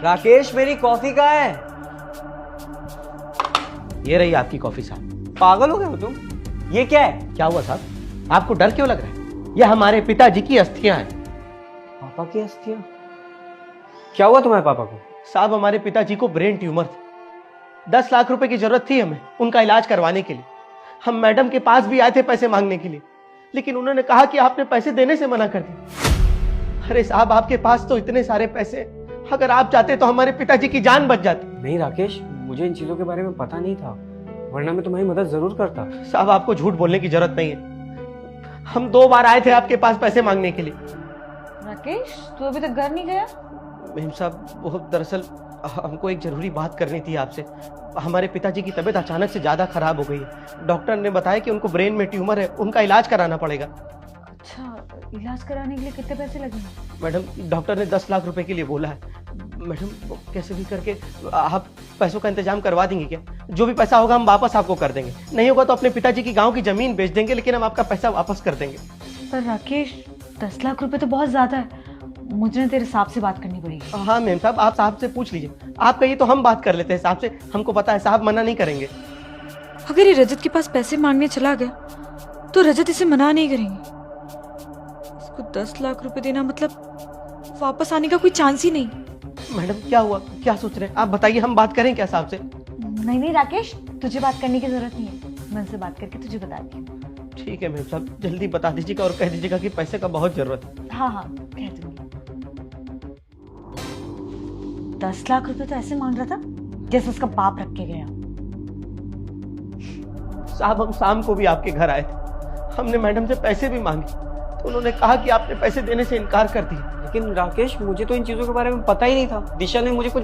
राकेश मेरी कॉफी कहाँ है? ये रही आपकी कॉफी साहब। पागल हो गए हो तुम? ये क्या है? क्या हुआ साहब, आपको डर क्यों लग रहा है? ये हमारे पिताजी की अस्थियां हैं। पापा की अस्थियां? क्या हुआ तुम्हारे पापा को? साहब हमारे पिताजी को ब्रेन ट्यूमर था। 10 लाख रुपए की जरूरत थी हमें उनका इलाज करवाने के लिए। हम मैडम के पास भी आए थे पैसे मांगने के लिए, लेकिन उन्होंने कहा कि आपने पैसे देने से मना कर दिया। अरे साहब आपके पास तो इतने सारे पैसे, अगर आप चाहते तो हमारे पिताजी की जान बच जाती। नहीं राकेश, मुझे इन चीजों के बारे में पता नहीं था, वरना मैं तुम्हारी मदद जरूर करता। साहब आपको झूठ बोलने की जरूरत नहीं है। हम 2 बार आए थे आपके पास पैसे मांगने के लिए। राकेश, तू अभी तक घर नहीं गया? मेम साहब वो दरअसल हमको एक जरूरी बात करनी थी आपसे। हमारे पिताजी की तबीयत अचानक से ज्यादा खराब हो गई है। डॉक्टर ने बताया कि उनको ब्रेन में ट्यूमर है, उनका इलाज कराना पड़ेगा। अच्छा, इलाज कराने के लिए कितने पैसे लगेंगे? मैडम डॉक्टर ने 10 लाख रुपए के लिए बोला है। मैडम कैसे भी करके आप पैसों का इंतजाम करवा देंगे क्या? जो भी पैसा होगा हम वापस आपको कर देंगे, नहीं होगा तो अपने पिताजी की गाँव की जमीन बेच देंगे, लेकिन हम आपका पैसा वापस कर देंगे। पर राकेश, 10 लाख रुपए तो बहुत ज्यादा है। मुझे ना तेरे साहब से बात करनी पड़ेगी। हाँ मैम साहब, आप साहब से पूछ लीजिए। आप कहिए तो हम बात कर लेते हैं साहब से, हमको पता है साहब मना नहीं करेंगे। अगर ये रजत के पास पैसे मांगने चला गया तो रजत इसे मना नहीं करेंगे। इसको 10 लाख रुपए देना मतलब वापस आने का कोई चांस ही नहीं। मैडम क्या हुआ, क्या सोच रहे हैं आप बताइए, हम बात करें क्या साहब से? नहीं राकेश, तुझे बात करने की जरूरत नहीं है। मैं उनसे बात करके तुझे बताती हूँ। ठीक है मैम साहब, जल्दी बता दीजिएगा और कह दीजिएगा कि पैसे का बहुत जरूरत है। हाँ कह दूंगी। 10 लाख रुपए तो ऐसे मांग रहा था जैसे उसका बाप रख के गया। साहब हम शाम को भी आपके घर आए थे, हमने मैडम से पैसे भी मांगे तो उन्होंने कहा कि आपने पैसे देने से इनकार कर दिया। लेकिन राकेश, मुझे तो इन चीजों के बारे में पता ही नहीं था। दिशा ने मुझे कुछ